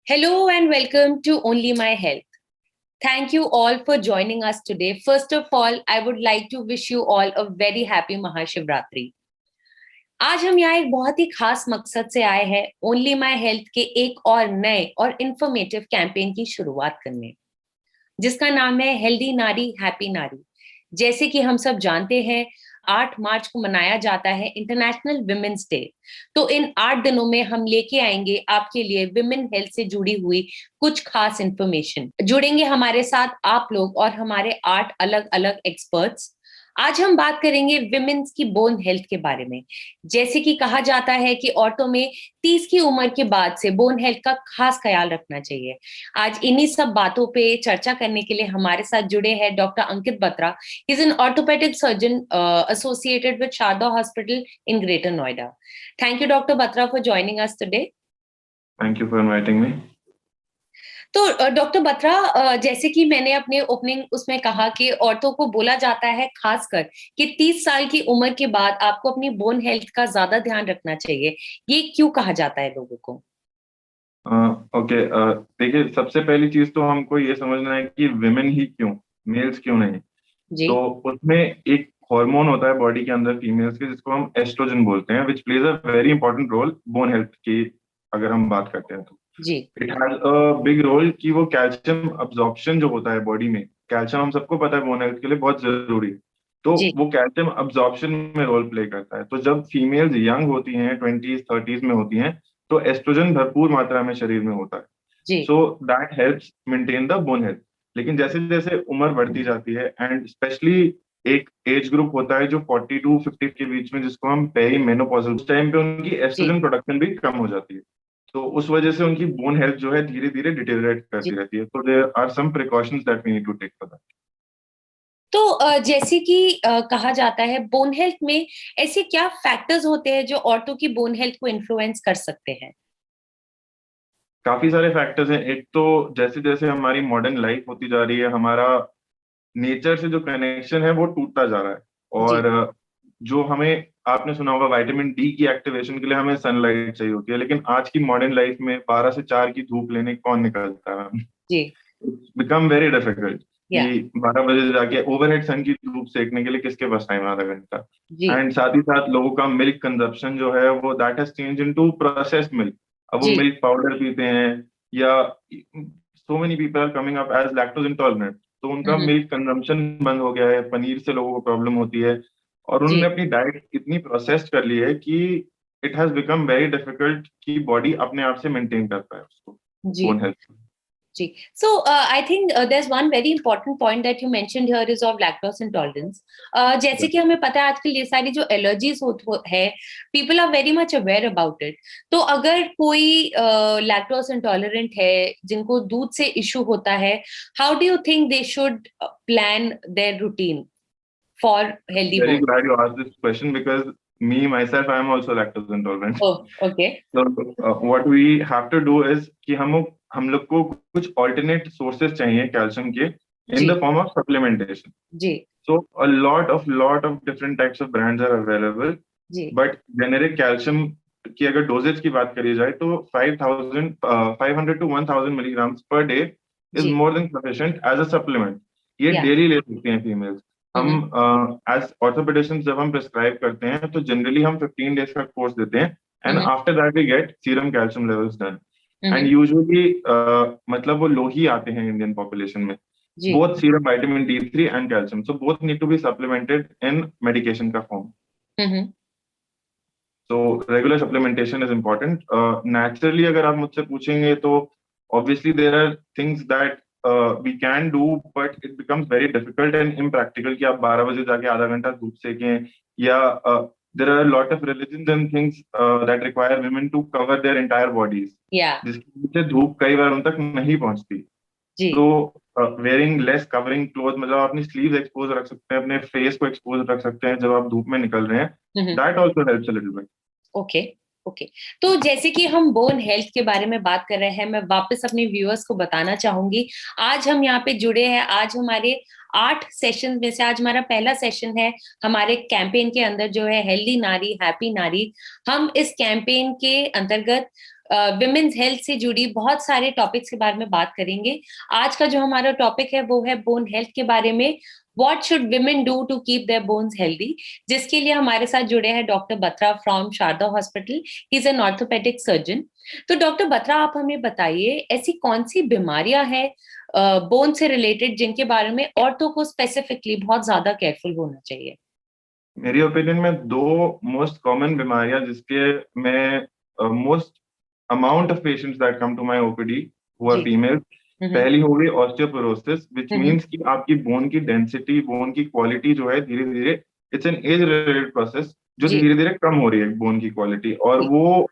Hello and welcome to Only My Health. Thank you all for joining us today. First of all, I would like to wish you all a very happy Mahashivratri. आज हम यहाँ एक बहुत ही खास मकसद से आए हैं ओनली माय हेल्थ के एक और नए और इंफॉर्मेटिव कैंपेन की शुरुआत करने, जिसका नाम है हेल्दी नारी हैप्पी नारी। जैसे कि हम सब जानते हैं 8 मार्च को मनाया जाता है इंटरनेशनल विमेंस डे। तो इन 8 दिनों में हम लेके आएंगे आपके लिए विमेन हेल्थ से जुड़ी हुई कुछ खास इंफॉर्मेशन। जुड़ेंगे हमारे साथ आप लोग और हमारे 8 अलग अलग एक्सपर्ट्स। आज हम बात करेंगे विमेन्स की बोन हेल्थ के बारे में। जैसे कि कहा जाता है कि औरतों में 30 की उम्र के बाद से बोन हेल्थ का खास ख्याल रखना चाहिए। आज इन्हीं सब बातों पे चर्चा करने के लिए हमारे साथ जुड़े हैं doctor Ankit Batra. He's an orthopedic surgeon associated with Sharda Hospital in Greater Noida. Thank you, Dr. Batra, for joining us today. Thank you for inviting me. तो डॉक्टर बत्रा, जैसे कि मैंने अपने ओपनिंग उसमें कहा कि औरतों को बोला जाता है खासकर कि 30 साल की उम्र के बाद आपको अपनी बोन हेल्थ का ज्यादा ध्यान रखना चाहिए। ये क्यों कहा जाता है लोगों को? ओके, देखिए, सबसे पहली चीज तो हमको ये समझना है कि विमेन ही क्यों, मेल्स क्यों नहीं। जी। तो उसमें एक हार्मोन होता है बॉडी के अंदर फीमेल्स के, जिसको हम एस्ट्रोजन बोलते हैं, which plays a very important role bone health की। अगर हम बात करते हैं तो जी। It has a big role कि वो कैल्शियम अब्जॉर्प्शन जो होता है बॉडी में, कैल्शियम हम सबको पता है बोन हेल्थ के लिए बहुत जरूरी है। तो जी। वो कैल्शियम अब्जॉर्प्शन में रोल प्ले करता है। तो जब फीमेल्स यंग होती हैं, 20s 30s में होती हैं, तो एस्ट्रोजन भरपूर मात्रा में शरीर में होता है। जी। So that helps maintain the bone health. लेकिन जैसे जैसे उम्र बढ़ती जाती है, एंड स्पेशली एक एज ग्रुप होता है जो 40 टू 50 के बीच में, जिसको हम पेरी मेनोपॉजल, उस टाइम पे उनकी जी। एस्ट्रोजन प्रोडक्शन भी कम हो जाती है। तो उस वजह से उनकी बोन हेल्थ जो है धीरे धीरे डिटेरियोरेट जी। करती रहती है। तो there are some precautions that we need to take for that. तो जैसे कि कहा जाता है बोन हेल्थ में ऐसे क्या फैक्टर्स होते हैं जो औरतों की बोन हेल्थ को इन्फ्लुएंस कर सकते हैं? काफी सारे फैक्टर्स हैं। एक तो जैसे जैसे हमारी मॉडर्न लाइफ होती जा रही है, हमारा नेचर से जो कनेक्शन है वो टूटता जा रहा है। जी। और जो हमें, आपने सुना होगा, विटामिन डी की एक्टिवेशन के लिए हमें सनलाइट चाहिए होती है। लेकिन आज की मॉडर्न लाइफ में 12 से 4 की धूप लेने कौन निकलता है? जी। बिकम वेरी डिफिकल्ट या। कि 12 बजे जाके ओवरहेड सन की धूप सेकने के लिए किसके पास टाइम, आधा घंटा। जी। एंड साथ ही साथ लोगों का मिल्क कंजप्शन जो है वो that has change into processed milk. अब वो जी। मिल्क पाउडर पीते हैं, या so many people are coming up as lactose intolerant. तो उनका हम्म। मिल्क कंजम्पशन बंद हो गया है, पनीर से लोगों को प्रॉब्लम होती है। और जी। उन्होंने अपनी डाइट इतनी प्रोसेस्ड कर ली है कि it has become very difficult कि बॉडी अपने आप से मेंटेन कर पाए उसको, जी। Bone health. जी। So I think there's one very important point that you mentioned here is of lactose intolerance. जैसे कि हमें पता है आजकल ये सारी जो एलर्जीज है, people are very much aware about it. तो अगर कोई लैक्टोज इंटॉलरेंट है, जिनको दूध से इशू होता है, how do you think they should plan their routine for healthy Very bone? glad you asked this question because me myself I am also lactose intolerant. Oh, okay. So what we have to do is कि हम लोग को कुछ alternate sources चाहिए calcium के in जी। the form of supplementation. जी। So a lot of different types of brands are available, जी। but generic calcium की अगर डोजेज की बात करी जाए तो 500 to 1000 milligrams per day is ji. more than sufficient as a supplement. ये या। डेली ले सकते हैं फीमेल्स। हम एज ऑर्थोपेडिशियन जब हम प्रिस्क्राइब करते हैं तो जनरली हम 15 डेज का कोर्स देते हैं, and after that we get serum calcium levels done. And usually मतलब वो लो ही आते हैं इंडियन पॉपुलेशन में, जी। both serum vitamin D3 and calcium. So both need to be supplemented in medication का form. Hmm. So regular supplementation is important. Naturally अगर आप मुझसे पूछेंगे तो obviously there are things that we can do, but it becomes very difficult and impractical कि आप 12 बजे जाके आधा घंटा धूप सेकें, या there are a lot of religions and things that require women to cover their entire bodies, या। जिसकी वजह से धूप कई बार उन तक नहीं पहुंचती। जी। तो वेयरिंग लेस कवरिंग क्लोथ, मतलब आप अपनी स्लीव्स एक्सपोज रख सकते हैं, अपने फेस को एक्सपोज रख सकते हैं जब आप धूप में निकल रहे हैं। That also helps a little bit. Okay. Okay. तो जैसे कि हम बोन हेल्थ के बारे में बात कर रहे हैं, मैं वापस अपने व्यूअर्स को बताना चाहूंगी, आज हम यहाँ पे जुड़े हैं। आज हमारे 8 सेशन में से आज हमारा पहला सेशन है हमारे कैंपेन के अंदर, जो है हेल्दी नारी हैप्पी नारी। हम इस कैंपेन के अंतर्गत विमेन्स हेल्थ से जुड़ी बहुत सारे टॉपिक्स के बारे में बात करेंगे। आज का जो हमारा टॉपिक है वो है बोन हेल्थ के बारे में। What should women do to keep their bones healthy? जिसके लिए हमारे साथ जुड़े हैं doctor Batra from Sharda hospital. He is an orthopaedic surgeon. तो डॉक्टर बत्रा, आप हमें बताइए ऐसी कौन सी बीमारियां हैं बोन से रिलेटेड जिनके बारे में औरतों को स्पेसिफिकली बहुत ज्यादा केयरफुल होना चाहिए? मेरी ओपिनियन में दो मोस्ट कॉमन बीमारियां जिसके मैं most amount of patients that come to my OPD who are जी। फीमेल। हम्म। पहली हो गई ऑस्टियोपोरोसिस, विच हम्म। मींस कि आपकी बोन की डेंसिटी, बोन की क्वालिटी जो है धीरे धीरे, it's an age related process जो जी। धीरे धीरे कम हो रही है बोन की क्वालिटी। और जी। वो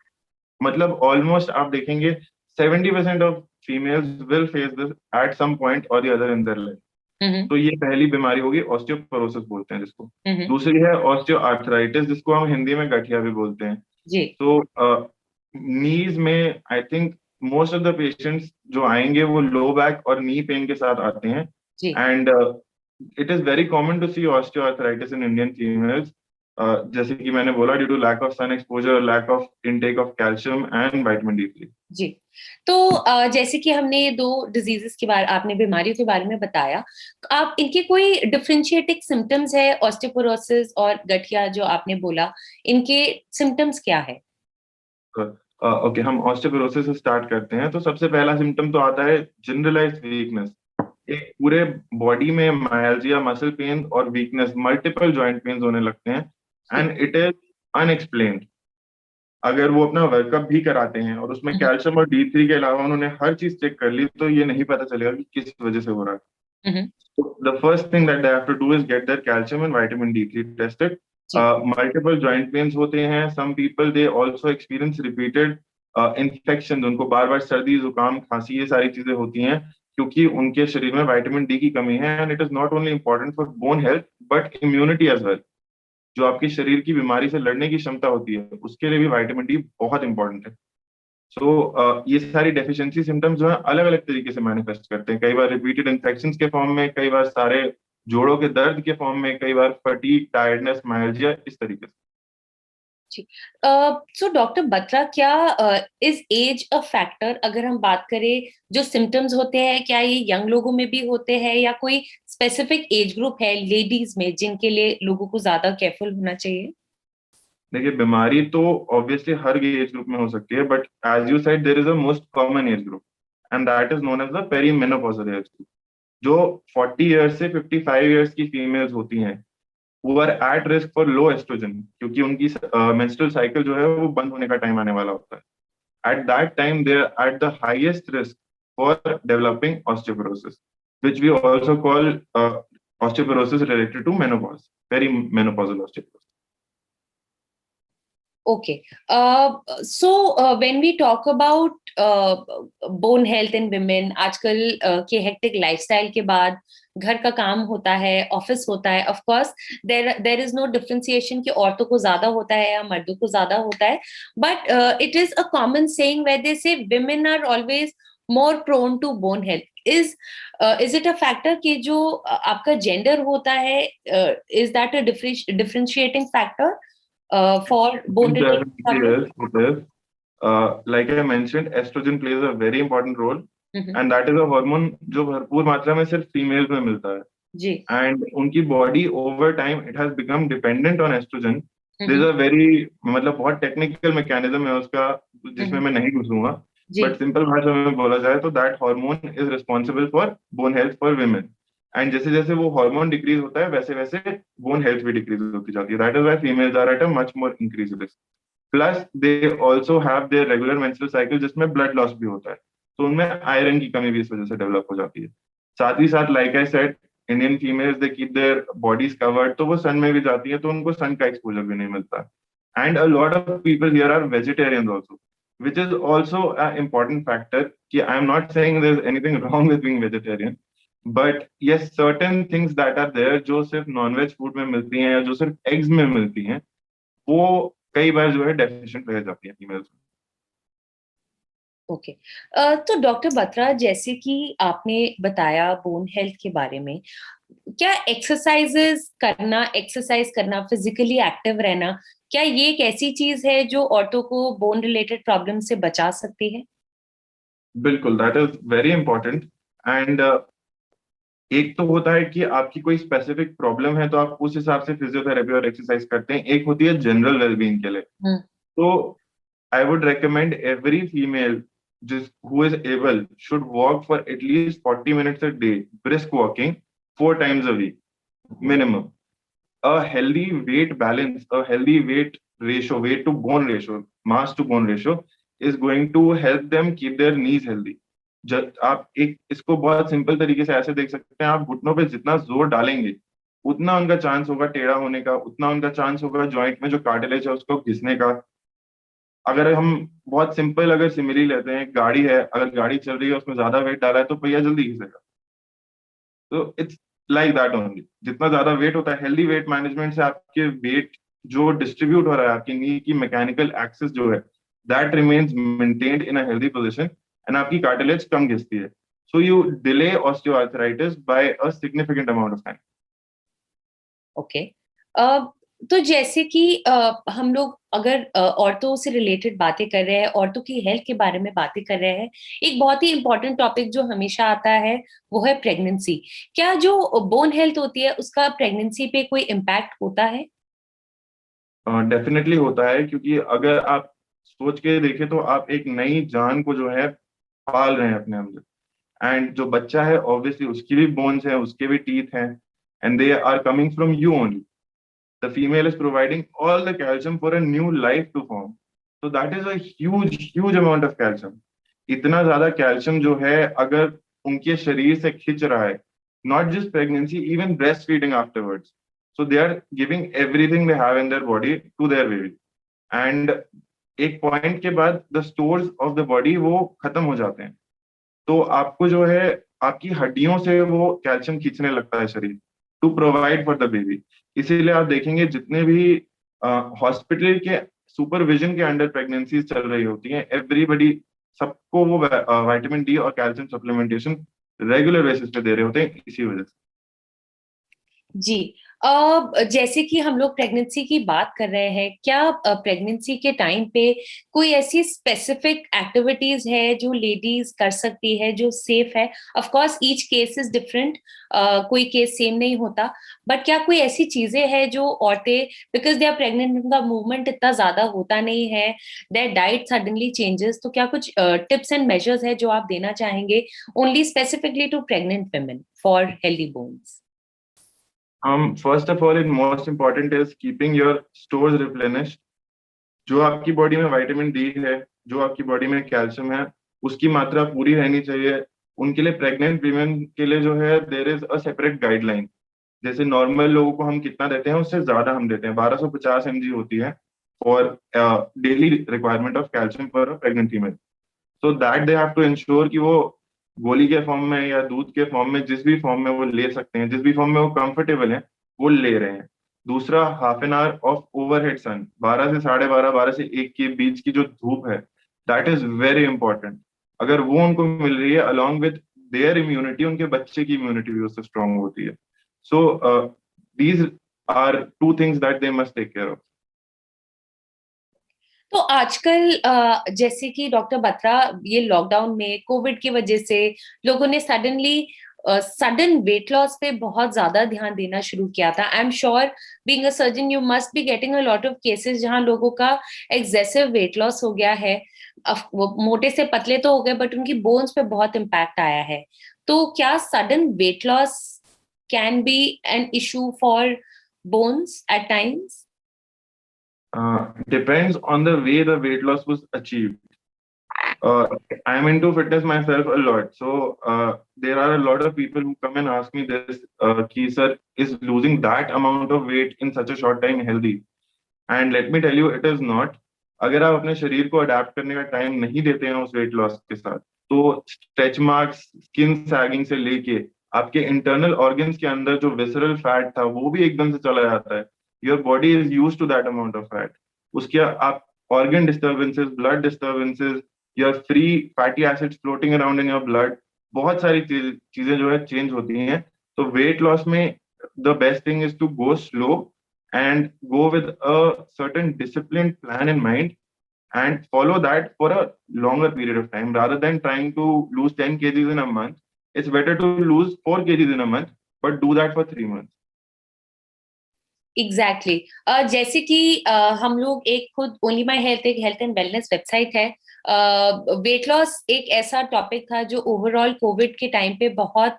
मतलब ऑलमोस्ट आप देखेंगे 70% of females will face this at some point और the other in their life. Hmm. तो ये पहली बीमारी होगी, ऑस्टियोपोरोसिस बोलते हैं जिसको। हम्म। दूसरी है ऑस्टियो आर्थराइटिस, जिसको हम हिंदी में गठिया भी बोलते हैं। जी। तो नीज में I think most of the patients जो आएंगे वो लो बैक और नी पेन के साथ आते हैं। जी। And it is very common to see osteo arthritis in Indian females, जैसे कि मैंने बोला, due to lack of sun exposure, lack of intake of calcium and vitamin D three. जी। तो जैसे कि हमने ये दो डिजीजेस के बारे, आपने बीमारियों के बारे में बताया, आप इनके कोई डिफरेंशिएटिंग सिम्टम्स है ऑस्टियोपोरोसिस और गठिया जो आपने बोला, इनके सिम्टम्स क्या है? ओके, हम ऑस्टियोपोरोसिस से स्टार्ट करते हैं। तो सबसे पहला सिम्टम तो आता है जनरलाइज्ड वीकनेस। एक पूरे बॉडी में मायल्जिया, मसल पेन और वीकनेस, मल्टीपल जॉइंट पेन्स होने लगते हैं जी। And it is unexplained. अगर वो अपना वर्कअप भी कराते हैं और उसमें हम्म। कैल्शियम और डी3 के अलावा उन्होंने हर चीज चेक कर ली, तो ये नहीं पता चलेगा कि किस वजह से हो रहा है। हम्म। The first thing that they have to do is get their calcium and vitamin D3 tested. Ji. Multiple joint pains होते हैं. Some people they also experience repeated infections. उनको बार बार सर्दी, जुकाम, खांसी, ये सारी चीजें होती हैं क्योंकि उनके शरीर में विटामिन डी की कमी है। And it is not only important for bone health but immunity as well. जो आपकी शरीर की बीमारी से लड़ने की क्षमता होती है, उसके लिए भी विटामिन डी बहुत इंपॉर्टेंट है। ये सारी डेफिशिएंसी सिम्टम्स जो है अलग अलग तरीके से मैनिफेस्ट करते हैं। कई बार रिपीटेड इन्फेक्शंस के फॉर्म में, कई बार सारे जोड़ों के दर्द के फॉर्म में, कई बार फटीग, टायर्डनेस, मायल्जिया, इस तरीके से। जी। सो डॉक्टर बत्रा, क्या इज एज अ फैक्टर? अगर हम बात करें जो सिम्टम्स होते हैं, क्या ये यंग लोगों में भी होते हैं या कोई स्पेसिफिक एज ग्रुप है लेडीज में जिनके लिए लोगों को ज्यादा केयरफुल होना चाहिए? देखिए, बीमारी तो ऑब्वियसली हर एज ग्रुप में हो सकती है, but as you said there is a most common age group and that is known as the perimenopausal age group. जो 40 ईयर्स से 55 ईयर्स की फीमेल्स होती हैं वो are at risk for low oestrogen, क्योंकि उनकी मेंस्ट्रुअल साइकिल जो है वो बंद होने का टाइम आने वाला होता है। At that time, they are at the highest risk for developing osteoporosis, which we also call osteoporosis related to menopause, perimenopausal osteoporosis. Okay. So when we talk about bone health in women, आजकल के hectic lifestyle के बाद घर का काम होता है, office होता है, of course there is no differentiation कि औरतों को ज्यादा होता है या मर्दों को ज्यादा होता है, but it is a common saying where they say women are always more prone to bone health. Is it a factor कि जो आपका जेंडर होता है, is that a differentiating factor for bone It related definitely problems? is. It is. Like I mentioned, estrogen plays a very important role, hmm. and that is a hormone जो भरपूर मात्रा में सिर्फ फीमेल्स में मिलता है। जी। एंड उनकी body over time it has become dependent on oestrogen. This hmm. A very, मतलब बहुत टेक्निकल मैकेनिज्म है उसका, जिसमें हम्म। मैं नहीं घुसूंगा। जी। बट सिंपल भाषा में बोला जाए तो that hormone is responsible for bone health for women. And जैसे जैसे वो हार्मोन डिक्रीज होता है वैसे वैसे बोन हेल्थ भी डिक्रीज होती जाती है। That is why females are at a much more increase risk. Plus they also have their regular menstrual cycle जिसमें ब्लड लॉस भी होता है, तो उनमें आयरन की कमी भी इस वजह से डेवलप हो जाती है। साथ ही साथ like I said, Indian females they keep their bodies covered, तो वो सन में भी जाती है तो उनको सन का एक्सपोजर भी नहीं मिलता। And a lot of people here are vegetarians also, which is also an important factor. कि I am not saying there's anything wrong with being vegetarian, but yes, certain things that are there जो सिर्फ nonveg food में मिलती हैं या जो सिर्फ eggs में मिलती हैं, वो कई बार जो है डेफिशिएंट रह जाती है फीमेल्स में। ओके। तो डॉक्टर बत्रा, जैसे कि आपने बताया बोन हेल्थ के बारे में, क्या एक्सरसाइज करना फिजिकली एक्टिव रहना, क्या ये एक ऐसी चीज है जो औरतों को बोन रिलेटेड प्रॉब्लम से बचा सकती है? बिल्कुल, that is very important. And एक तो होता है कि आपकी कोई स्पेसिफिक प्रॉब्लम है तो आप उस हिसाब से फिजियोथेरेपी और एक्सरसाइज करते हैं, एक होती है जनरल वेलबींग के लिए। हम्म। तो I would recommend every female just who is able should walk for at least 40 minutes a day, brisk walking 4 times a week minimum. A healthy weight balance, a healthy weight ratio, weight to bone ratio, mass to bone ratio is going to help them keep their knees healthy. जब आप एक इसको बहुत simple तरीके से ऐसे देख सकते हैं, आप घुटनों पे जितना जोर डालेंगे उतना उनका चांस होगा टेढ़ा होने का, उतना उनका चांस होगा जॉइंट में जो कार्टिलेज है उसको घिसने का। अगर हम बहुत सिंपल अगर सिमिली लेते हैं, गाड़ी है, अगर गाड़ी चल रही है उसमें ज्यादा वेट डाला है तो पहिया जल्दी घिसेगा। तो इट्स लाइक दैट ओनली, जितना ज्यादा वेट होता है, हेल्दी वेट मैनेजमेंट से आपके वेट जो डिस्ट्रीब्यूट हो रहा है आपकी नी की मैकेनिकल एक्सिस जो है that remains maintained in a healthy position and आपकी कार्टिलेज कम घिसती है। So you delay osteoarthritis by a significant amount of time. Okay. तो जैसे कि हम लोग अगर औरतों से रिलेटेड बातें कर रहे हैं, औरतों की हेल्थ के बारे में बातें कर रहे हैं, एक बहुत ही इंपॉर्टेंट टॉपिक जो हमेशा आता है वो है प्रेगनेंसी। क्या जो बोन हेल्थ होती है उसका प्रेगनेंसी पे कोई इम्पैक्ट होता है? डेफिनेटली होता है, क्योंकि अगर आप सोच के देखें तो आप एक नई जान को जो है पाल रहे हैं अपने अंदर। एंड जो बच्चा है ऑब्वियसली उसकी भी बोन्स हैं, उसके भी टीथ हैं, and they are coming from you only. The female is providing all the calcium for a new life to form. तो that is a huge huge amount of calcium. इतना ज्यादा calcium जो है अगर उनके शरीर से खिंच रहा है, not just pregnancy, even breast feeding afterwards, so they are giving everything they have in their body to their baby. And एक पॉइंट के बाद the stores of the body वो खत्म हो जाते हैं, तो आपको जो है आपकी हड्डियों से वो कैल्शियम खींचने लगता है शरीर to provide for the baby. इसीलिए आप देखेंगे जितने भी हॉस्पिटल के सुपरविजन के अंडर प्रेगनेंसीज चल रही होती हैं, एवरीबडी, सबको वो विटामिन डी और कैल्शियम सप्लीमेंटेशन रेगुलर बेसिस पे दे रहे होते हैं इसी वजह से। जी। जैसे कि हम लोग प्रेगनेंसी की बात कर रहे हैं, क्या प्रेगनेंसी के टाइम पे कोई ऐसी स्पेसिफिक एक्टिविटीज है जो लेडीज कर सकती है जो सेफ है? Of course each case is different, कोई केस सेम नहीं होता, बट क्या कोई ऐसी चीजें हैं जो औरतें, बिकॉज दे आर प्रेग्नेंट, उनका मूवमेंट इतना ज्यादा होता नहीं है, देयर डाइट सडनली चेंजेस, तो क्या कुछ टिप्स एंड मेजर्स है जो आप देना चाहेंगे only specifically to pregnant women for healthy bones? First of all, in most important is keeping your stores replenished. जो आपकी बॉडी में विटामिन डी है, जो आपकी बॉडी में कैल्शियम है, उसकी मात्रा पूरी रहनी चाहिए। उनके लिए, प्रेग्नेंट वीमेन के लिए जो है, there is a separate guideline. जैसे नॉर्मल लोगों को हम कितना देते हैं उससे ज्यादा हम देते हैं, 1250 mg होती है for daily requirement of calcium for a pregnant female. So that they have to ensure कि वो गोली के फॉर्म में या दूध के फॉर्म में, जिस भी फॉर्म में वो ले सकते हैं, जिस भी फॉर्म में वो कंफर्टेबल है, वो ले रहे हैं। दूसरा, half an hour of overhead sun, 12 से 12:30, 12 से 1 के बीच की जो धूप है, दैट इज वेरी इंपॉर्टेंट। अगर वो उनको मिल रही है अलॉन्ग विद देयर इम्यूनिटी, उनके बच्चे की इम्यूनिटी भी उससे स्ट्रांग होती है। So these are two things that they must take care of. तो आजकल जैसे कि डॉक्टर बत्रा, ये लॉकडाउन में कोविड की वजह से लोगों ने सडन वेट लॉस पे बहुत ज्यादा ध्यान देना शुरू किया था। I am sure, being a surgeon, you must be getting a lot of cases जहां लोगों का एक्सेसिव वेट लॉस हो गया है। वो मोटे से पतले तो हो गए, बट उनकी बोन्स पे बहुत इम्पैक्ट आया है। तो क्या sudden weight loss can be an issue for bones at times? Depends on the way the weight loss was achieved. uh, I'm into fitness myself a lot, so there are a lot of people who come and ask me this, ki sir, is losing that amount of weight in such a short time healthy? And let me tell you, it is not. अगर आप अपने शरीर को adapt करने का time नहीं देते हैं उस वेट लॉस के साथ, तो स्ट्रेच मार्क्स, स्किन सैगिंग से लेके आपके इंटरनल ऑर्गन्स के अंदर जो विसरल फैट था वो भी एकदम से चला जाता है। Your body is used to that amount of fat. उसके आप organ disturbances, blood disturbances, your free fatty acids floating around in your blood, बहुत सारी चीजें जो है चेंज होती हैं। तो वेट लॉस में the best thing is to go slow and go with a certain disciplined plan in mind and follow that for a longer period of time rather than trying to lose 10 kgs in a month. It's better to lose 4 kgs in a month, but do that for 3 months. Exactly जैसे कि हम लोग एक खुद only my health एक health and wellness website है. Weight loss एक ऐसा टॉपिक था जो ओवरऑल कोविड के टाइम पे बहुत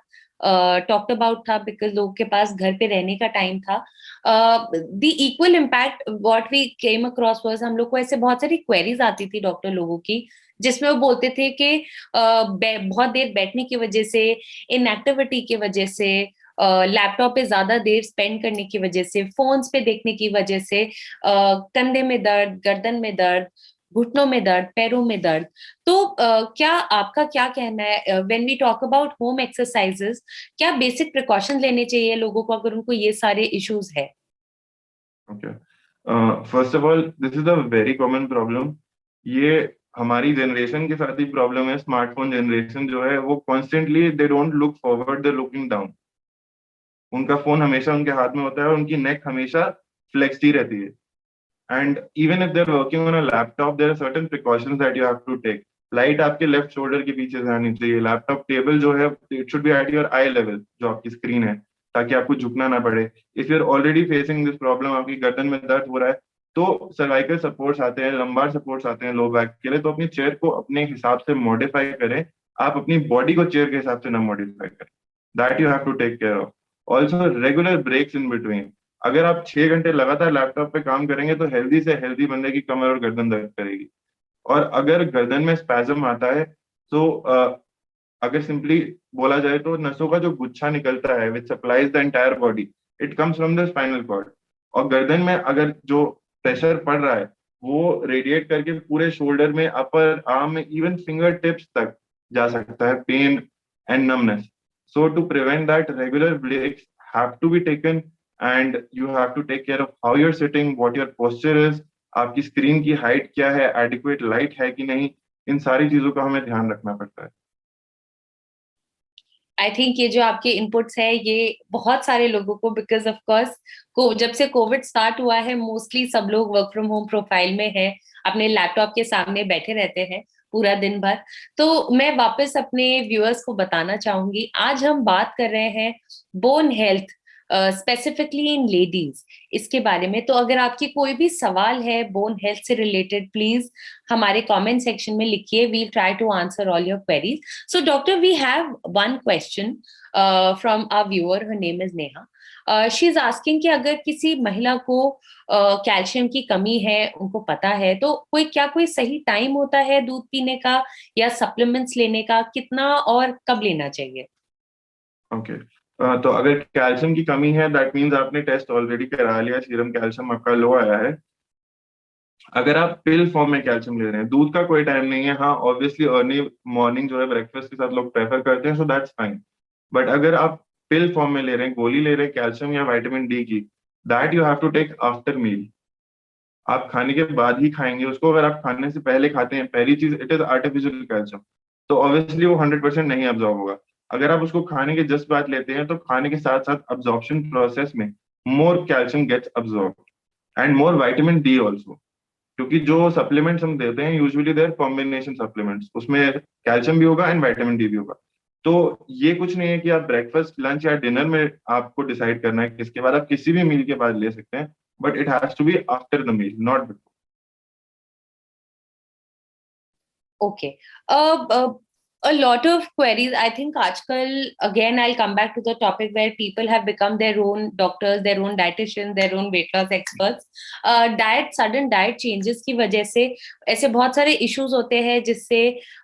टॉक्ड अबाउट था बिकॉज लोगों के पास घर पे रहने का टाइम था. The equal impact what we came across was, हम लोग को ऐसे बहुत सारी क्वेरीज आती थी डॉक्टर लोगों की जिसमें वो बोलते थे कि बहुत देर बैठने की वजह से, इनएक्टिविटी की वजह से, लैपटॉप पे ज्यादा देर स्पेंड करने की वजह से, फोन्स पे देखने की वजह से कंधे में दर्द, गर्दन में दर्द, घुटनों में दर्द, पैरों में दर्द. तो क्या आपका क्या कहना है when we talk about home exercises, क्या बेसिक प्रिकॉशन लेने चाहिए लोगों को अगर उनको ये सारे इश्यूज है? Okay, first of all this is a very common problem. ये हमारी जनरेशन के साथ ही प्रॉब्लम है. स्मार्टफोन जनरेशन जो है वो constantly they don't look forward, they looking down. उनका फोन हमेशा उनके हाथ में होता है और उनकी नेक हमेशा फ्लेक्सी रहती है. And even if they are working on a laptop, there are certain precautions that you have to take. Light आपके लेफ्ट शोल्डर के पीछे से आनी चाहिए. लैपटॉप टेबल जो है it should be at your eye level, जो आपकी स्क्रीन है, ताकि आपको झुकना ना पड़े. If you are already facing this problem, आपकी गर्दन में दर्द हो रहा है, तो सर्वाइकल सपोर्ट्स आते हैं, लंबार सपोर्ट्स आते हैं लो बैक के लिए. तो अपनी चेयर को अपने हिसाब से मॉडिफाई करें. आप अपनी बॉडी को चेयर के हिसाब से ना मॉडिफाई करें. That you have to take care of. Also regular breaks in between. अगर आप 6 घंटे लगातार लैपटॉप पे काम करेंगे तो हेल्दी से हेल्दी बंदे की कमर और गर्दन दर्द करेगी. और अगर गर्दन में स्पैज्म आता है तो अगर सिंपली बोला जाए तो नसों का जो गुच्छा निकलता है which supplies the entire body, it comes from the spinal cord. और गर्दन में अगर जो प्रेशर पड़ रहा है वो रेडिएट करके पूरे शोल्डर में, अपर आर्म में, इवन फिंगर टिप्स तक जा सकता है. Pain and numbness. So to prevent that, regular breaks have to be taken and you have to take care of how you're sitting, what your posture is, आपकी screen की height क्या है, adequate light है कि नहीं. इन सारी चीजों का हमें ध्यान रखना पड़ता है. आई थिंक ये जो आपके इनपुट्स है ये बहुत सारे लोगों को, बिकॉज ऑफ कोर्स को जब से कोविड स्टार्ट हुआ है मोस्टली सब लोग वर्क फ्रॉम होम प्रोफाइल में है, अपने लैपटॉप के सामने बैठे रहते हैं पूरा दिन भर. तो मैं वापस अपने व्यूअर्स को बताना चाहूंगी, आज हम बात कर रहे हैं bone health specifically in ladies, इसके बारे में. तो अगर आपकी कोई भी सवाल है बोन हेल्थ से रिलेटेड, प्लीज हमारे कमेंट सेक्शन में लिखिए. We'll try to answer all your queries. So doctor, we have one question from our viewer, her name is Neha. She is asking कि अगर किसी महिला को कैल्शियम की कमी है, उनको पता है, तो कोई सही टाइम होता है दूध पीने का या सप्लीमेंट्स लेने का, कितना और कब लेना चाहिए? ओके, तो अगर कैल्शियम की कमी है दैट मीन्स आपने टेस्ट ऑलरेडी करा लिया, सीरम कैल्शियम आपका लो आया है. अगर आप पिल फॉर्म में कैल्शियम ले रहे हैं, दूध का कोई टाइम नहीं है. हाँ, ऑब्वियसली अर्ली मॉर्निंग जो है ब्रेकफास्ट के साथ लोग प्रेफर करते हैं, सो दैट्स फाइन. बट अगर आप पिल फॉर्म में ले रहे हैं, गोली ले रहे हैं कैल्शियम या विटामिन डी की, that you have to take after meal. आप खाने के बाद ही खाएंगे उसको. अगर आप खाने से पहले खाते हैं, पहली चीज इट इज आर्टिफिशियल कैल्शियम, तो ऑब्वियसली वो 100% नहीं अब्जॉर्ब होगा. अगर आप उसको खाने के जस्ट बाद लेते हैं तो खाने के साथ साथ अब्जॉर्प्शन प्रोसेस में more calcium gets absorb and more vitamin D also. क्योंकि जो सप्लीमेंट्स हम देते हैं यूजुअली देयर कॉम्बिनेशन सप्लीमेंट्स, उसमें कैल्शियम भी होगा एंड विटामिन डी भी होगा. तो ये कुछ नहीं है कि आप ब्रेकफास्ट, लंच या डिनर में आपको डिसाइड करना है किसके बाद. आप किसी भी मील के बाद ले सकते हैं, but it has to be after the meal, not before. Okay. A lot of queries. I think आजकल again I'll come back to the topic where people have become their own doctors, their own dietitians, their own weight loss experts. Sudden diet changes की वजह से ऐसे बहुत सारे issues होते हैं जिससे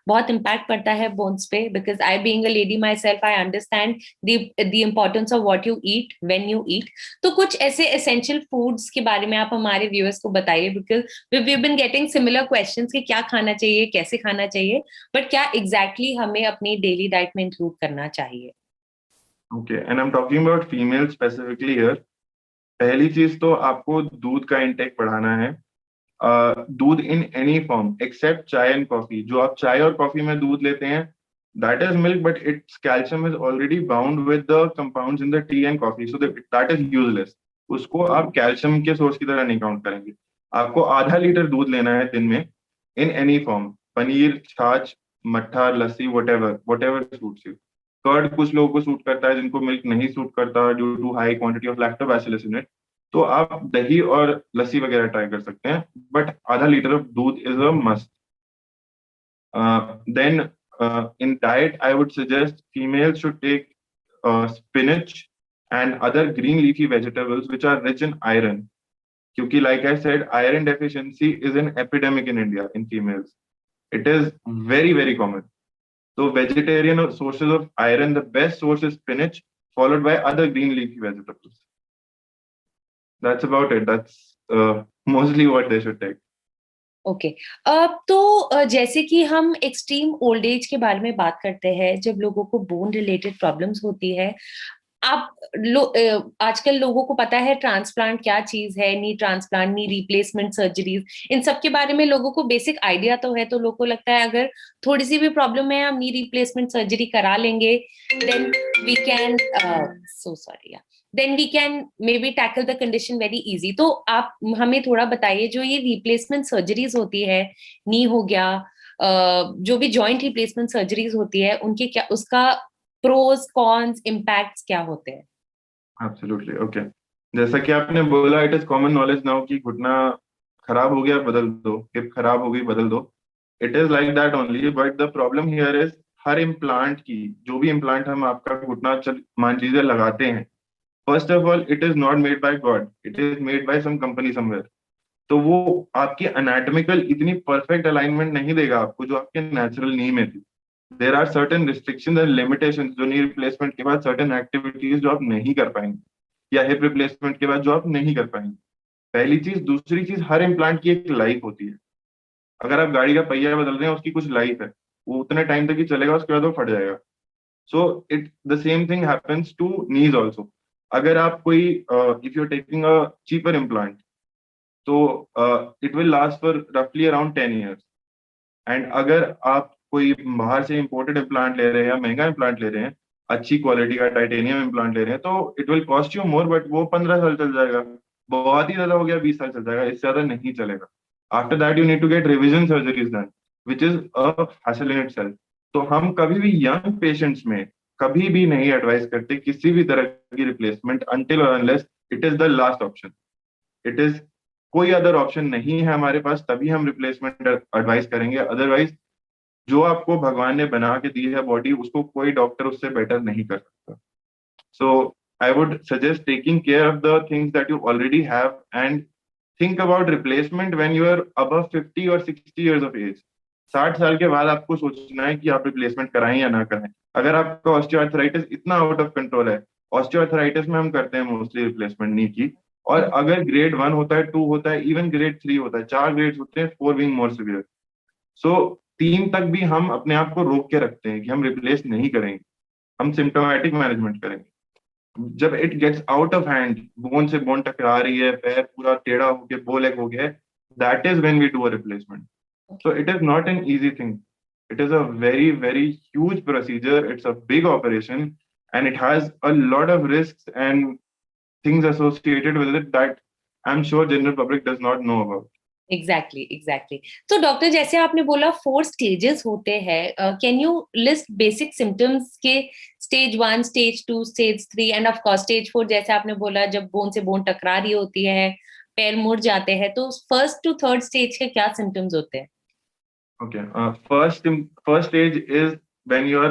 बहुत impact पड़ता है bones पे. Because I being a lady myself, I understand the importance of what you eat when you eat. तो कुछ ऐसे essential foods के बारे में आप हमारे viewers को बताइए, because we've been getting similar questions कि क्या खाना चाहिए, कैसे खाना चाहिए, बट क्या एग्जैक्टली हमें अपनी डेली डाइट में इंक्लूड करना चाहिए? Okay, and I am talking about female specifically here. पहली चीज तो आपको दूध का इंटेक बढ़ाना है. दूध इन एनी फॉर्म एक्सेप्ट चाय एंड कॉफी. जो आप चाय और कॉफी में दूध लेते हैं that is milk, but it's calcium is already bound with the compounds in the T and coffee, so that is useless. उसको आप कैल्शियम के सोर्स की तरह नहीं काउंट करेंगे। आपको आधा लीटर दूध लेना है दिन में, इन एनी फॉर्म, पनीर, छाछ, मट्ठा, lassi, whatever whatever suits you. Curd कुछ लोगों को सूट करता है, जिनको मिल्क नहीं सूट करता due to high quantity of lactobacillus in it, तो आप दही और लस्सी वगैरह ट्राई कर सकते हैं, बट आधा लीटर ऑफ दूध is a must. Then in diet, I would suggest females should take spinach and other green leafy vegetables which are rich in iron. क्योंकि like I said, iron deficiency is an epidemic in India in females. It is very, very common. So vegetarian sources of iron, the best source is spinach, followed by other green leafy vegetables. That's about it. That's mostly what they should take. Okay. तो जैसे कि हम extreme old age के बारे में बात करते हैं, जब लोगों को बोन रिलेटेड प्रॉब्लम्स होती है, आप आजकल लोगों को पता है ट्रांसप्लांट क्या चीज है, नी ट्रांसप्लांट, नी रिप्लेसमेंट सर्जरीज, इन सब के बारे में लोगों को बेसिक आइडिया तो है, तो लोगों को लगता है अगर थोड़ी सी भी प्रॉब्लम है हम नी रिप्लेसमेंट सर्जरी करा लेंगे, then we can so sorry then we can may be tackle the condition very easy. तो आप हमें थोड़ा बताइए, जो ये रिप्लेसमेंट सर्जरीज होती है, नी हो गया, जो भी जॉइंट रिप्लेसमेंट सर्जरीज होती है, उनके क्या, उसका प्रोज कॉन्स इम्पैक्ट्स क्या होते हैं? Absolutely, okay. जैसा कि आपने बोला, it is common knowledge now कि घुटना खराब हो गया बदल दो, हिप खराब हो गई बदल दो। It is like that only, but the problem here is her implant की, जो भी इम्प्लांट हम आपका घुटना मान लीजिए लगाते हैं, first of all it is not made by God, it is made by some company somewhere. तो वो आपकी अनाटमिकल इतनी परफेक्ट अलाइनमेंट नहीं देगा आपको जो आपके नेचुरल नी में थी। There are certain restriction and limitation, जो नी रिप्लेसमेंट के बाद सर्टेन एक्टिविटीज जो आप नहीं कर पाएंगे, या हिप रिप्लेसमेंट के बाद जो आप नहीं कर पाएंगे। पहली चीज। दूसरी चीज, हर इम्प्लांट की एक लाइफ होती है। अगर आप गाड़ी का पहिया बदल रहे हैं, उसकी कुछ लाइफ है, वो उतने टाइम तक ही चलेगा, उसके बाद वो फट जाएगा। So it the same thing happens to knees also. अगर आप कोई if you are taking a cheaper implant, तो इट विल लास्ट फॉर रफली अराउंड 10 years। एंड अगर आप कोई बाहर से इंपोर्टेड इम्प्लांट ले रहे हैं या महंगा इम्प्लांट ले रहे हैं, अच्छी क्वालिटी का टाइटेनियम इम्प्लांट ले रहे हैं, तो it will cost you more, but वो 15 साल चल जाएगा। बहुत ही ज्यादा हो गया 20 साल चल जाएगा, इससे ज्यादा नहीं चलेगा। After that you need to get revision surgeries done, which is a hassle in itself. तो हम कभी भी यंग पेशेंट्स में कभी भी नहीं एडवाइस करते किसी भी तरह की रिप्लेसमेंट, अनटिल और unless it is the last option. It is, कोई अदर ऑप्शन नहीं है हमारे पास, तभी हम रिप्लेसमेंट एडवाइस करेंगे। अदरवाइज जो आपको भगवान ने बना के दी है बॉडी, उसको कोई डॉक्टर उससे बेटर नहीं कर सकता। So I would suggest taking care of the things that you already have, and think about replacement when you are above 50 और 60 years ऑफ एज। 60 साल के बाद आपको सोचना है कि आप रिप्लेसमेंट कराएं या ना कराएं। अगर आपका ऑस्टियोआर्थराइटिस इतना आउट ऑफ कंट्रोल है, ऑस्टियोआर्थराइटिस में हम करते हैं मोस्टली रिप्लेसमेंट नी की, और अगर grade 1 होता है, 2 होता है, इवन grade 3 होता है, 4 ग्रेड्स होते हैं, 4 बीइंग मोर सिवियर। सो 3 तक भी हम अपने आप को रोक के रखते हैं कि हम रिप्लेस नहीं करेंगे, हम सिम्टोमेटिक मैनेजमेंट करेंगे। जब it gets out of hand, bone से बोन टकरा रही है, पैर पूरा टेढ़ा होके बो लेग हो गया है, that is when we do a replacement. So it is not an easy thing, it is a very, very huge procedure, it's a big operation, and it has a lot of risks and things associated with it that I'm sure general public does not know about. Exactly exactly. तो doctor, जैसे आपने बोला 4 stages होते हैं, can you list basic symptoms के? Stage 1, stage 2, stage 3 and of course stage 4, जैसे आपने बोला जब बोन से बोन टकरा रही होती है, पैर मुड़ जाते हैं, तो फर्स्ट टू थर्ड स्टेज के क्या सिम्टम्स होते हैं? Okay, first stage is when your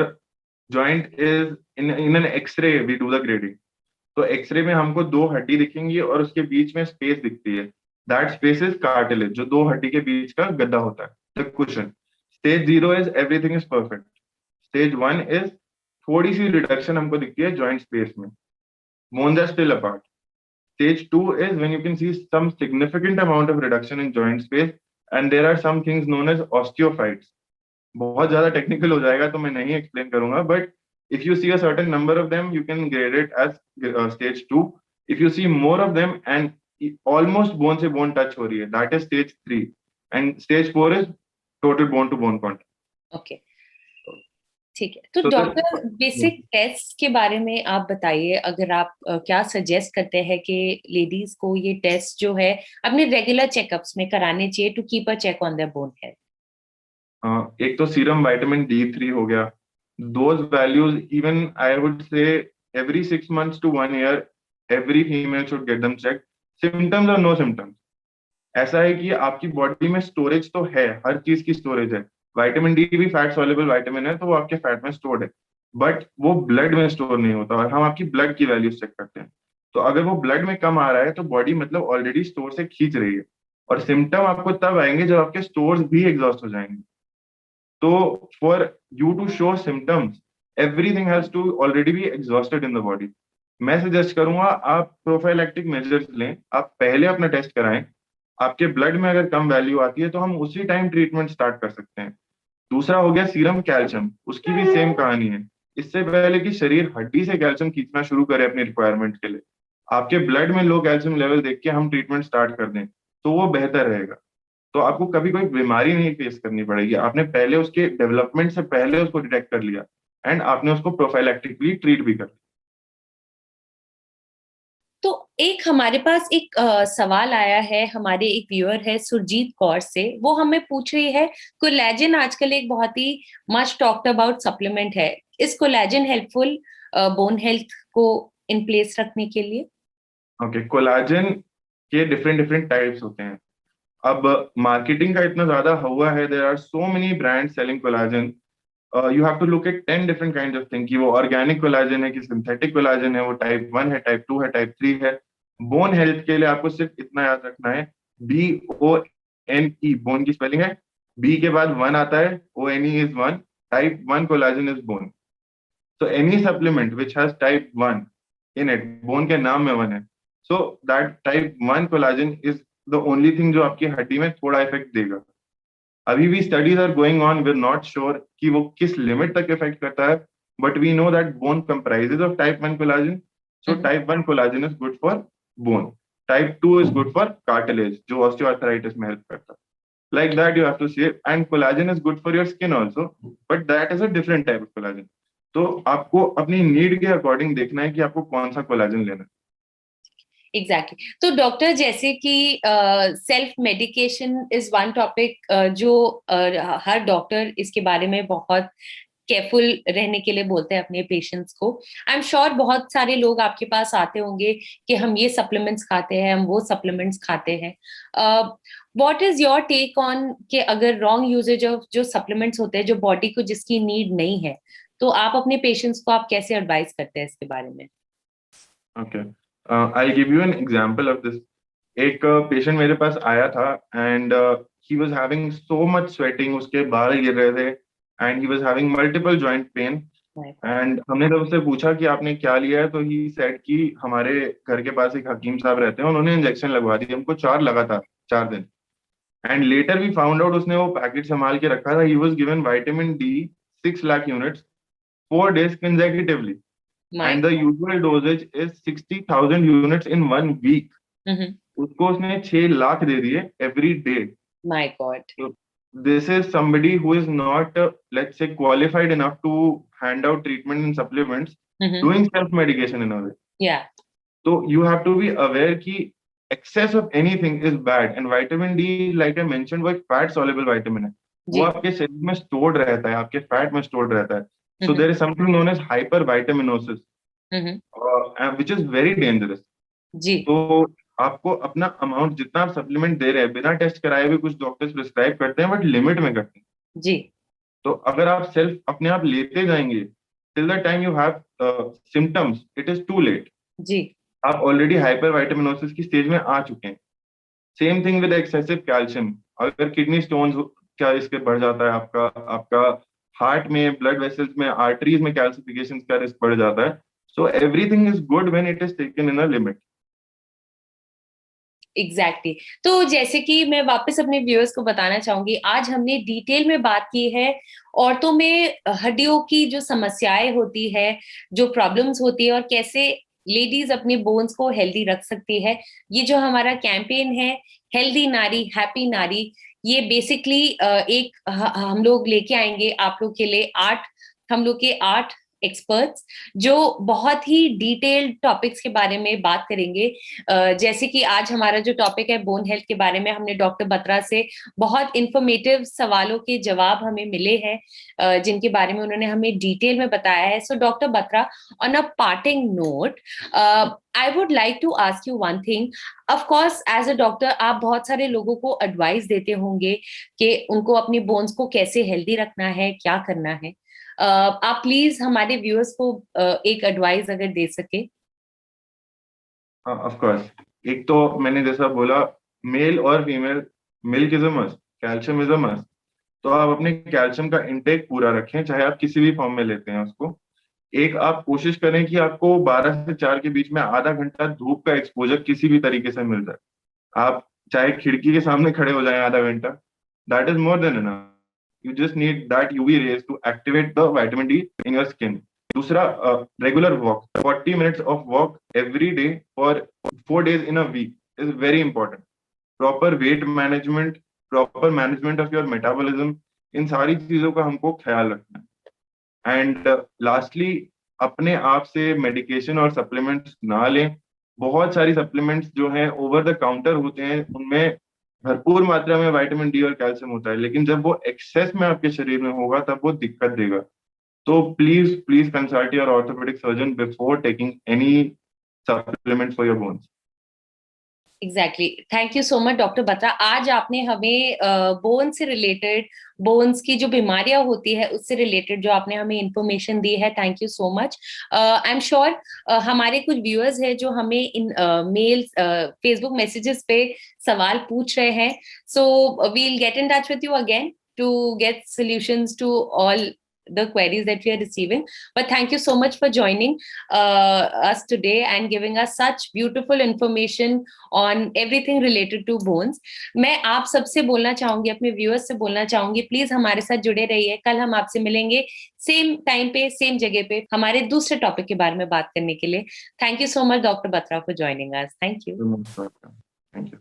joint is in an X-ray, we do the grading. तो एक्सरे में हमको 2 हड्डी दिखेंगी और उसके बीच में स्पेस दिखती है, दैट स्पेस इज कार्टिलेज, जो 2 हड्डी के बीच का गद्दा होता है, the cushion. Stage 0 is everything is perfect. Stage 1 is थोड़ी सी रिडक्शन हमको दिखती है जॉइंट स्पेस में, bones are still apart. Stage 2 is when you can see some significant amount of reduction in joint space, and there are some things known as osteophytes. बहुत ज्यादा technical हो जाएगा तो मैं नहीं एक्सप्लेन करूंगा, but if you see a certain number of them, you can grade it as stage 2. If you see more of them and almost bone से bone touch हो रही है, that is stage 3. And stage 4 is total bone to bone contact. Okay. ठीक है, तो So doctor basic test के बारे में आप बताइए, अगर आप क्या सजेस्ट करते हैं कि लेडीज को ये टेस्ट जो है अपने रेगुलर चेकअप्स में कराने चाहिए to keep a check on their bone health? एक तो सीरम विटामिन D3 हो गया, those values even I would say every 6 months to 1 year every female should get them checked. Symptoms और नो सिम्टम्स, ऐसा है कि आपकी बॉडी में स्टोरेज तो है, हर चीज की स्टोरेज है। विटामिन D भी फैट सॉल्युबल विटामिन है, तो वो आपके फैट में स्टोर्ड है, बट वो ब्लड में स्टोर नहीं होता, और हम आपकी ब्लड की वैल्यूज चेक करते हैं। तो अगर वो ब्लड में कम आ रहा है तो बॉडी मतलब ऑलरेडी स्टोर से खींच रही है, और सिम्टम आपको तब आएंगे जब आपके स्टोर्स भी एग्जॉस्ट हो जाएंगे। तो for you to show symptoms, everything has to already be exhausted in the body. मैं सजेस्ट करूंगा आप प्रोफाइलैक्टिक मेजर्स लें, आप पहले अपना टेस्ट कराएं। आपके ब्लड में अगर कम वैल्यू आती है तो हम उसी टाइम ट्रीटमेंट स्टार्ट कर सकते हैं। दूसरा हो गया सीरम कैल्शियम, उसकी भी सेम कहानी है। इससे पहले कि शरीर हड्डी से कैल्शियम खींचना शुरू करे अपनी रिक्वायरमेंट के लिए, आपके ब्लड में लो कैल्शियम लेवल देख के हम ट्रीटमेंट स्टार्ट कर दें तो वो बेहतर रहेगा। तो आपको कभी कोई बीमारी नहीं फेस करनी पड़ेगी, आपने पहले उसके डेवलपमेंट से पहले उसको डिटेक्ट कर लिया, एंड आपने उसको प्रोफाइलैक्टिकली ट्रीट भी कर लिया। तो एक हमारे पास एक सवाल आया है, हमारे एक व्यूअर है सुरजीत कौर से, वो हमें पूछ रही है, कोलेजन आजकल एक बहुत ही मच टॉक्ड अबाउट सप्लीमेंट है, is collagen helpful bone health को इन प्लेस रखने के लिए? ओके, कोलाजन के डिफरेंट डिफरेंट टाइप्स होते हैं। अब मार्केटिंग का इतना ज्यादा हुआ है, there are so many brand selling collagen. You have to look at 10 different kind of thing, कि वो ऑर्गेनिक कोलाजन है कि सिंथेटिक कोलाजन है, वो टाइप 1 है, टाइप 2 है, टाइप 3 है। बोन हेल्थ के लिए आपको सिर्फ इतना याद रखना है, BONE, बोन की स्पेलिंग है, बी के बाद 1 आता है, ONE is 1, type 1 collagen is bone. So any supplement which has type 1 in it, bone के नाम में 1 है, so that type 1 collagen is the only thing जो आपकी हड्डी में थोड़ा इफेक्ट देगा। अभी भी studies are going on, we are not sure कि वो किस लिमिट तक इफेक्ट करता है, but we know that bone comprises of type 1 collagen. So type 1 collagen is good for bone, type 2 is good for cartilage जो osteoarthritis में help करता है। Like that you have to see it, and collagen is good for your skin also, but that is a different type of collagen. तो आपको अपनी need के according देखना है कि आपको कौन सा कोलाजन लेना है। Exactly exactly. तो डॉक्टर, जैसे कि self medication is one topic जो हर डॉक्टर इसके बारे में बहुत केयरफुल रहने के लिए बोलते हैं अपने पेशेंट्स को। आई एम श्योर बहुत सारे लोग आपके पास आते होंगे कि हम ये सप्लीमेंट्स खाते हैं, हम वो सप्लीमेंट्स खाते हैं। What is your take on कि अगर रॉन्ग यूजेज ऑफ जो सप्लीमेंट्स होते हैं जो बॉडी को जिसकी नीड नहीं है, तो आप अपने पेशेंट्स को आप कैसे एडवाइस करते हैं इसके बारे में? Okay, I give you an example of this. एक पेशेंट मेरे पास आया था, and he was having so much sweating, उसके बाल गिर रहे थे, and he was having multiple joint pain. And हमने जब उससे पूछा कि आपने क्या लिया है, तो ही सेड कि हमारे घर के पास एक हकीम साहब रहते हैं, उन्होंने इंजेक्शन लगवा दी हमको 4 लगातार 4 दिन। And later we found out उसने वो पैकेट संभाल के रखा था। He was given vitamin D 6 lakh units 4 days consecutively, and the usual dosage is 60,000 units in 1 week. उसको उसने 6 लाख दे दिए every day. My God. So this is somebody who is not, let's say, qualified enough to hand out treatment and supplements, doing self medication in a way. Yeah. So you have to be aware कि excess of anything is bad, and vitamin D, like I mentioned, वो एक fat soluble vitamin है, वो आपके शरीर में stored रहता है, आपके fat में stored रहता है। So there is something known as hypervitaminosis, which is very dangerous. जी. तो आपको अपना अमाउंट जितना आप सप्लीमेंट दे रहे हैं बिना टेस्ट कराए भी कुछ डॉक्टर्स प्रिस्क्राइब करते हैं, बट लिमिट में करते हैं। जी. तो अगर आप सेल्फ अपने आप लेते जाएंगे till the time you have symptoms, it is too late. जी. आप ऑलरेडी हाइपर वाइटामिनोसिस की स्टेज में आ चुके हैं। Same thing with excessive calcium, अगर किडनी स्टोन्स क्या इसके बढ़ जाता है, आपका आपका हार्ट में, ब्लड वेसल्स में, आर्टरीज में कैल्सिफिकेशन का रिस्क बढ़ जाता है। So everything is good when it is taken in a limit. Exactly तो जैसे कि मैं वापस अपने व्यूअर्स को बताना चाहूंगी, आज हमने डिटेल में बात की है औरतों में हड्डियों की जो समस्याएं होती है, जो प्रॉब्लम्स होती है, और कैसे लेडीज अपने बोन्स को हेल्दी रख सकती है। ये जो हमारा कैंपेन है हेल्दी नारी हैप्पी नारी, ये बेसिकली एक हम लोग लेके आएंगे आप लोग के लिए 8 हम लोग के 8 एक्सपर्ट्स जो बहुत ही डिटेल्ड टॉपिक्स के बारे में बात करेंगे। जैसे कि आज हमारा जो टॉपिक है बोन हेल्थ के बारे में, हमने डॉक्टर बत्रा से बहुत इंफॉर्मेटिव सवालों के जवाब हमें मिले हैं, जिनके बारे में उन्होंने हमें डिटेल में बताया है। So doctor Batra, on a parting note, I would like to ask you one thing. Of course as a doctor आप बहुत सारे लोगों को एडवाइस देते होंगे कि उनको अपनी बोन्स को कैसे हेल्दी रखना है, क्या करना है। आप प्लीज हमारे व्यूअर्स को एक एडवाइस अगर दे सके। ऑफ कोर्स, एक तो मैंने जैसा बोला, मेल और female, milk is a must, calcium is a must. तो आप अपने कैल्शियम का इंटेक पूरा रखें, चाहे आप किसी भी फॉर्म में लेते हैं उसको। एक आप कोशिश करें कि आपको 12 से 4 के बीच में आधा घंटा धूप का एक्सपोजर किसी भी तरीके से मिल जाए। आप चाहे खिड़की के सामने खड़े हो जाएं आधा घंटा, that is more than enough. You just need that UV rays to activate the vitamin D in your skin. दूसरा, regular walk, 40 minutes of walk every day for 4 days in a week is very important. Proper weight management, proper management of your metabolism, इन सारी चीजों का हमको ख्याल रखना है। And lastly, अपने आप से मेडिकेशन और सप्लीमेंट्स ना लें। बहुत सारी सप्लीमेंट्स जो हैं ओवर द काउंटर होते हैं, उनमें भरपूर मात्रा में विटामिन डी और कैल्शियम होता है, लेकिन जब वो एक्सेस में आपके शरीर में होगा तब वो दिक्कत देगा। तो please please consult your orthopaedic surgeon before taking any supplement for your bones. Exactly, thank you so much doctor Batra. आज आपने हमें बोन से रिलेटेड, बोन्स की जो बीमारियां होती है उससे रिलेटेड जो आपने हमें इंफॉर्मेशन दी है, thank you so much. I am sure हमारे कुछ व्यूअर्स हैं जो हमें इन मेल फेसबुक मैसेजेस पे सवाल पूछ रहे हैं। So we'll get in touch with you again to get solutions to all the queries that we are receiving. But thank you so much for joining us today and giving us such beautiful information on everything related to bones. मैं आप सबसे बोलना चाहूंगी, अपने viewers से बोलना चाहूंगी, please हमारे साथ जुड़े रहिए। कल हम आपसे मिलेंगे सेम टाइम पे, सेम जगह पे, हमारे दूसरे टॉपिक के बारे में बात करने के लिए। Thank you so much doctor Batra for joining us. Thank you. Thank you.